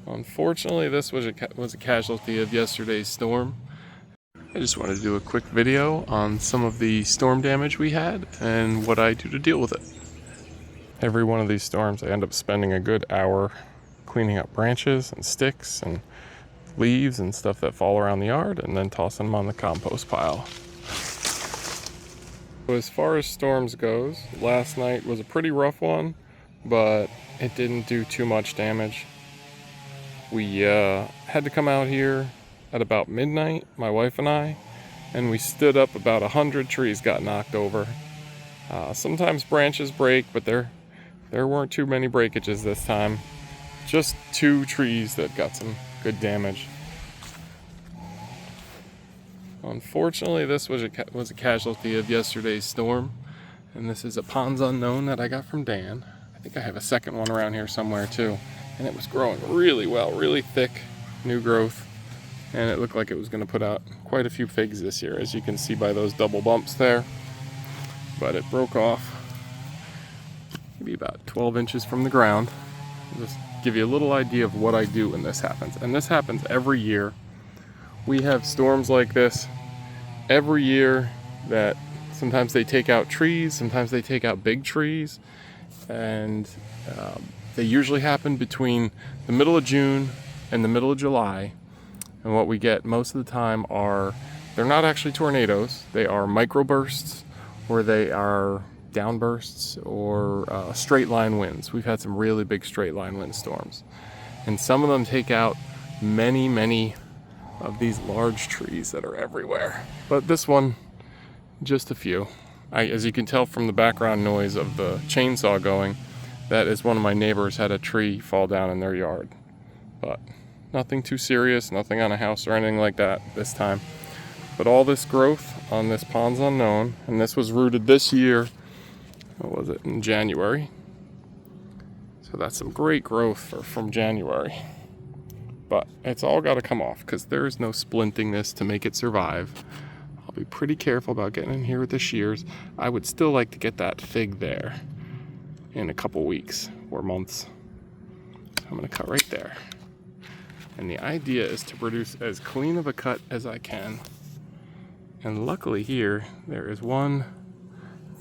Unfortunately, this was a casualty of yesterday's storm. I just wanted to do a quick video on some of the storm damage we had and what I do to deal with it. Every one of these storms, I end up spending a good hour cleaning up branches and sticks and leaves and stuff that fall around the yard, and then tossing them on the compost pile. So as far as storms goes, last night was a pretty rough one, but it didn't do too much damage. We had to come out here at about midnight, my wife and I, and we stood up. About 100 trees got knocked over. Sometimes branches break, but there weren't too many breakages this time. Just 2 trees that got some good damage. Unfortunately, this was a casualty of yesterday's storm, and this is a Ponds Unknown that I got from Dan. I think I have a second one around here somewhere too, and it was growing really well, really thick, new growth, and it looked like it was going to put out quite a few figs this year, as you can see by those double bumps there. But it broke off maybe about 12 inches from the ground. I'll just give you a little idea of what I do when this happens, and this happens every year. We have storms like this every year that sometimes they take out trees, sometimes they take out big trees, and they usually happen between the middle of June and the middle of July. And what we get most of the time they're not actually tornadoes, they are microbursts, or they are downbursts, or straight line winds. We've had some really big straight line wind storms, and some of them take out many of these large trees that are everywhere. But this one, just a few. As you can tell from the background noise of the chainsaw going, that is one of my neighbors had a tree fall down in their yard. But nothing too serious, nothing on a house or anything like that this time. But all this growth on this Ponds Unknown, and this was rooted this year, what was it, in January? So that's some great growth from January. But it's all got to come off because there's no splinting this to make it survive. I'll be pretty careful about getting in here with the shears. I would still like to get that fig there in a couple weeks or months. So I'm going to cut right there. And the idea is to produce as clean of a cut as I can. And luckily here, there is one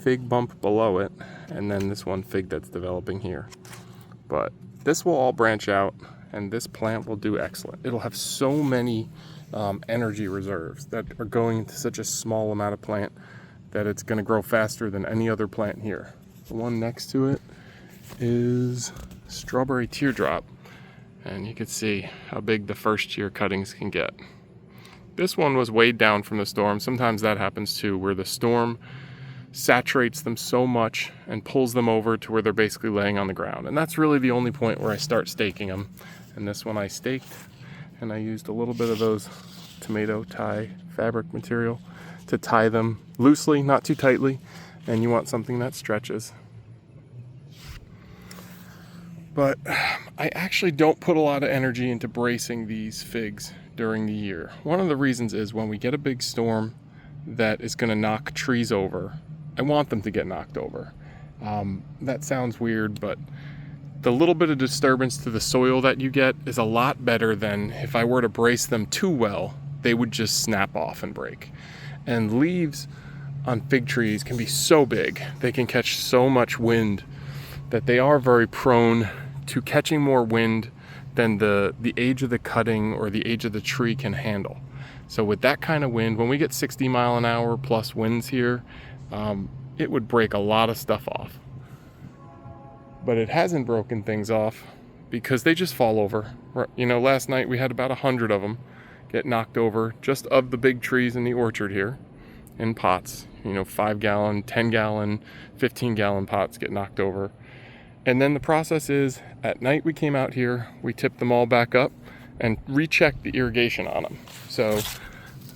fig bump below it, and then this one fig that's developing here. But this will all branch out, and this plant will do excellent. It'll have so many energy reserves that are going into such a small amount of plant that it's going to grow faster than any other plant here. The one next to it is strawberry teardrop, and you can see how big the first year cuttings can get. This one was weighed down from the storm. Sometimes that happens too, where the storm saturates them so much and pulls them over to where they're basically laying on the ground. And that's really the only point where I start staking them. And this one I staked, and I used a little bit of those tomato tie fabric material to tie them loosely, not too tightly, and you want something that stretches. But I actually don't put a lot of energy into bracing these figs during the year. One of the reasons is when we get a big storm that is going to knock trees over, I want them to get knocked over. That sounds weird, but the little bit of disturbance to the soil that you get is a lot better than if I were to brace them too well, they would just snap off and break. And leaves on fig trees can be so big, they can catch so much wind that they are very prone to catching more wind than the age of the cutting or the age of the tree can handle. So with that kind of wind, when we get 60 mile an hour plus winds here, it would break a lot of stuff off. But it hasn't broken things off because they just fall over. You know, last night we had about 100 of them get knocked over, just of the big trees in the orchard here, in pots. You know, 5-gallon, 10-gallon, 15-gallon pots get knocked over. And then the process is, at night we came out here, we tipped them all back up and rechecked the irrigation on them. So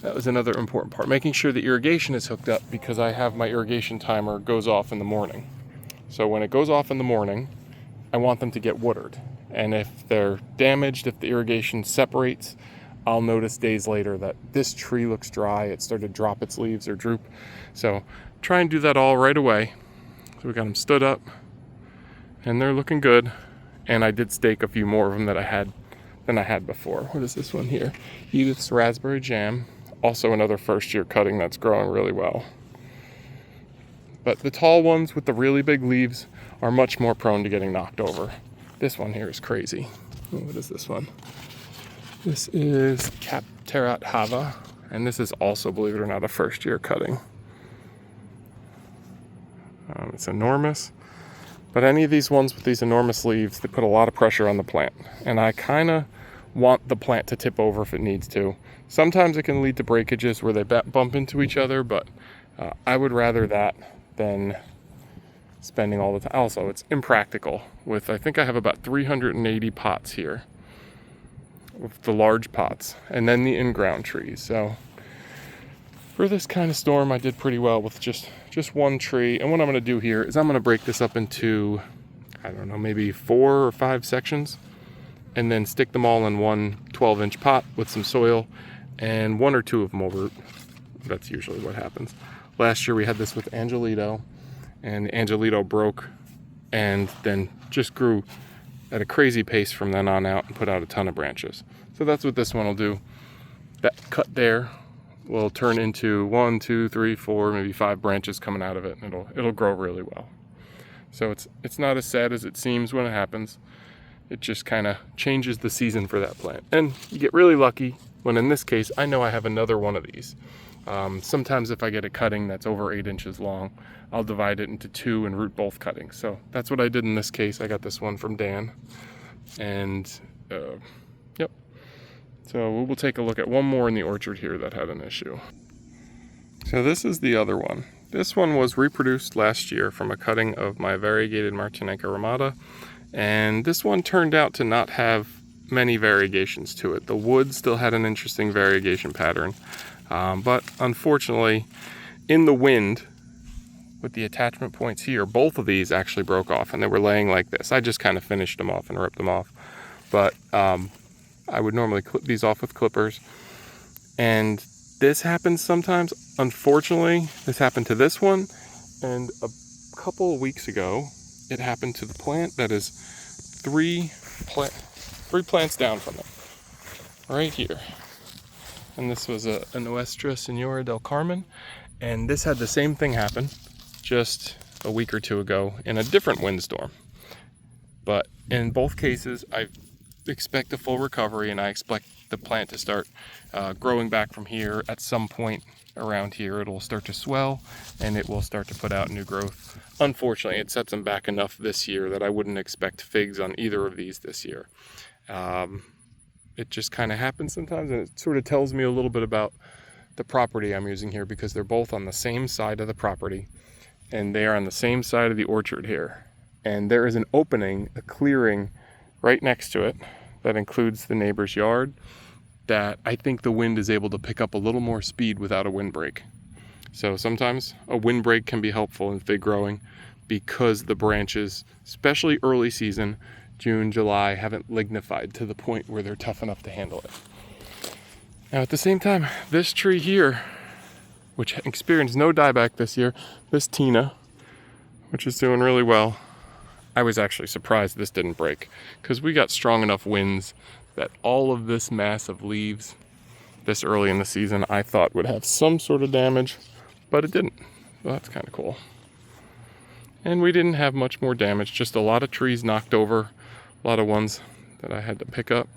that was another important part, making sure the irrigation is hooked up, because I have my irrigation timer goes off in the morning. So when it goes off in the morning, I want them to get watered. And if they're damaged, if the irrigation separates, I'll notice days later that this tree looks dry, it started to drop its leaves or droop. So try and do that all right away. So we got them stood up, and they're looking good. And I did stake a few more of them that I had than I had before. What is this one here? Edith's Raspberry Jam. Also another first-year cutting that's growing really well. But the tall ones with the really big leaves are much more prone to getting knocked over. This one here is crazy. What is this one? This is Capterat Hava, and this is also, believe it or not, a first-year cutting. It's enormous, but any of these ones with these enormous leaves, they put a lot of pressure on the plant, and I kind of want the plant to tip over if it needs to. Sometimes it can lead to breakages where they bump into each other, but I would rather that than spending all the time. Also, it's impractical with, I think I have about 380 pots here, with the large pots, and then the in-ground trees. So for this kind of storm, I did pretty well with just one tree. And what I'm going to do here is I'm going to break this up into, I don't know, maybe 4 or 5 sections, and then stick them all in one 12-inch pot with some soil, and 1 or 2 of them will root. That's usually what happens. Last year we had this with Angelito, and Angelito broke and then just grew at a crazy pace from then on out and put out a ton of branches. So that's what this one will do. That cut there will turn into 1, 2, 3, 4, maybe 5 branches coming out of it, and it'll grow really well. So it's not as sad as it seems when it happens. It just kind of changes the season for that plant. And you get really lucky when, in this case, I know I have another one of these. Sometimes if I get a cutting that's over 8 inches long, I'll divide it into 2 and root both cuttings. So that's what I did in this case. I got this one from Dan. And yep. So we'll take a look at one more in the orchard here that had an issue. So this is the other one. This one was reproduced last year from a cutting of my variegated Martinenca ramata. And this one turned out to not have many variegations to it. The wood still had an interesting variegation pattern. But unfortunately, in the wind, with the attachment points here, both of these actually broke off, and they were laying like this. I just kind of finished them off and ripped them off. But I would normally clip these off with clippers. And this happens sometimes. Unfortunately, this happened to this one. And a couple of weeks ago, it happened to the plant that is three plants down from it. Right here. And this was a Nuestra Senora del Carmen. And this had the same thing happen just a week or 2 ago in a different windstorm. But in both cases, I expect a full recovery, and I expect the plant to start growing back from here. At some point around here, it'll start to swell and it will start to put out new growth. Unfortunately, it sets them back enough this year that I wouldn't expect figs on either of these this year. It just kind of happens sometimes, and it sort of tells me a little bit about the property I'm using here, because they're both on the same side of the property and they are on the same side of the orchard here. And there is an opening, a clearing right next to it that includes the neighbor's yard that I think the wind is able to pick up a little more speed without a windbreak. So sometimes a windbreak can be helpful in fig growing because the branches, especially early season, June, July, haven't lignified to the point where they're tough enough to handle it. Now at the same time, this tree here, which experienced no dieback this year, this Tina, which is doing really well, I was actually surprised this didn't break, because we got strong enough winds that all of this mass of leaves this early in the season I thought would have some sort of damage, but it didn't. Well, that's kind of cool. And we didn't have much more damage, just a lot of trees knocked over, a lot of ones that I had to pick up,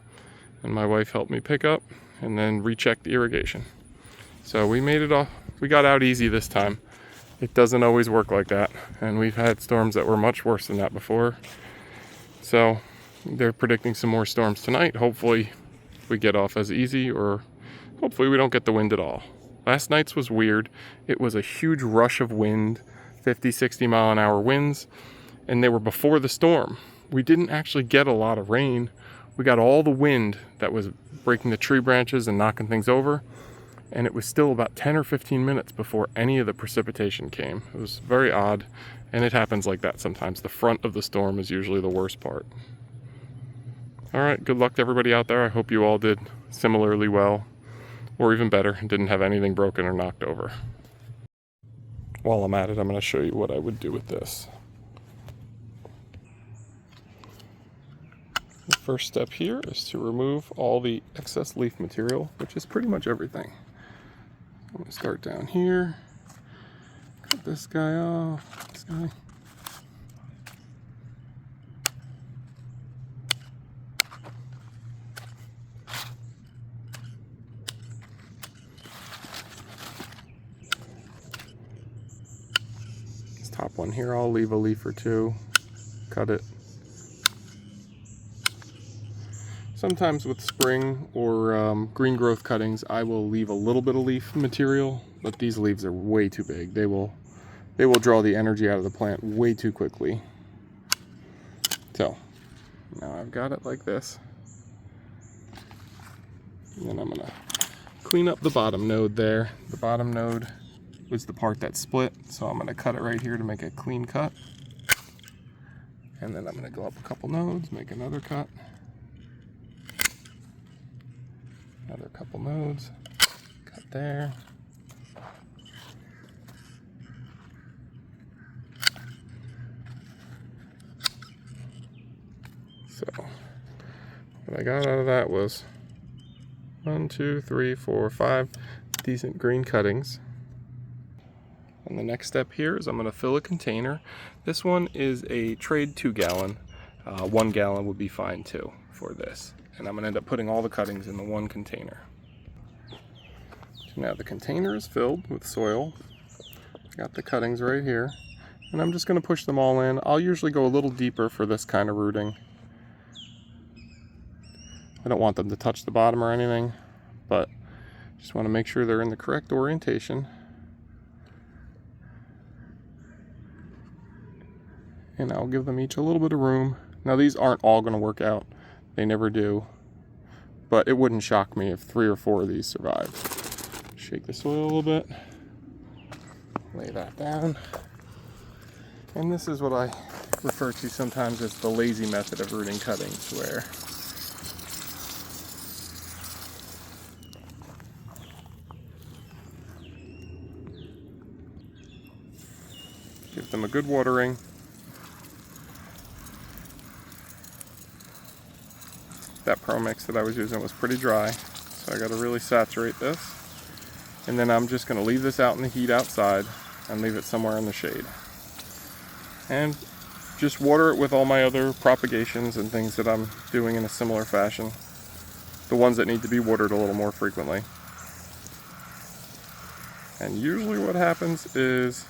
and my wife helped me pick up and then recheck the irrigation. So we made it off. We got out easy this time. It doesn't always work like that, and we've had storms that were much worse than that before. So they're predicting some more storms tonight. Hopefully we get off as easy, or hopefully we don't get the wind at all. Last night's was weird. It was a huge rush of wind, 50, 60 mile an hour winds, and they were before the storm. We didn't actually get a lot of rain. We got all the wind that was breaking the tree branches and knocking things over, and it was still about 10 or 15 minutes before any of the precipitation came. It was very odd, and it happens like that sometimes. The front of the storm is usually the worst part. All right, good luck to everybody out there. I hope you all did similarly well, or even better, and didn't have anything broken or knocked over. While I'm at it, I'm going to show you what I would do with this. First step here is to remove all the excess leaf material, which is pretty much everything. I'm going to start down here, cut this guy off, this guy. This top one here, I'll leave a leaf or two, cut it. Sometimes with spring or green growth cuttings, I will leave a little bit of leaf material, but these leaves are way too big. They will draw the energy out of the plant way too quickly. So now I've got it like this. And then I'm gonna clean up the bottom node there. The bottom node was the part that split, so I'm gonna cut it right here to make a clean cut. And then I'm gonna go up a couple nodes, make another cut. Another couple nodes, cut there. So what I got out of that was 1, 2, 3, 4, 5 decent green cuttings. And the next step here is I'm going to fill a container. This one is a trade 2 gallon. 1 gallon would be fine too for this. And I'm going to end up putting all the cuttings in the one container. So now the container is filled with soil. Got the cuttings right here. And I'm just going to push them all in. I'll usually go a little deeper for this kind of rooting. I don't want them to touch the bottom or anything, but just want to make sure they're in the correct orientation. And I'll give them each a little bit of room. Now these aren't all going to work out. They never do. But it wouldn't shock me if 3 or 4 of these survived. Shake the soil a little bit. Lay that down. And this is what I refer to sometimes as the lazy method of rooting cuttings, where give them a good watering. That Pro Mix that I was using was pretty dry, so I got to really saturate this. And then I'm just going to leave this out in the heat outside and leave it somewhere in the shade. And just water it with all my other propagations and things that I'm doing in a similar fashion. The ones that need to be watered a little more frequently. And usually what happens is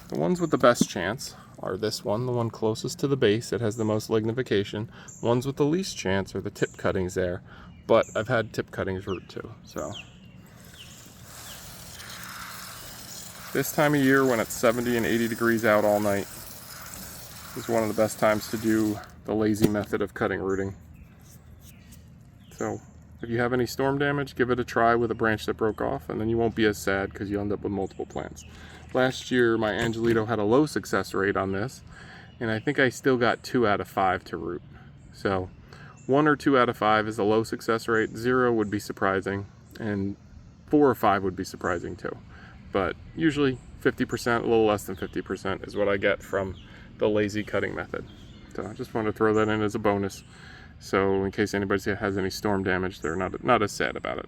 the ones with the best chance are this one, the one closest to the base that has the most lignification. Ones with the least chance are the tip cuttings there, but I've had tip cuttings root too. So this time of year when it's 70 and 80 degrees out all night is one of the best times to do the lazy method of cutting rooting. So if you have any storm damage, give it a try with a branch that broke off, and then you won't be as sad because you'll end up with multiple plants. Last year, my Angelito had a low success rate on this, and I think I still got 2 out of 5 to root. So 1 or 2 out of 5 is a low success rate. 0 would be surprising, and 4 or 5 would be surprising too. But usually 50%, a little less than 50% is what I get from the lazy cutting method. So I just wanted to throw that in as a bonus, so in case anybody has any storm damage, they're not as sad about it.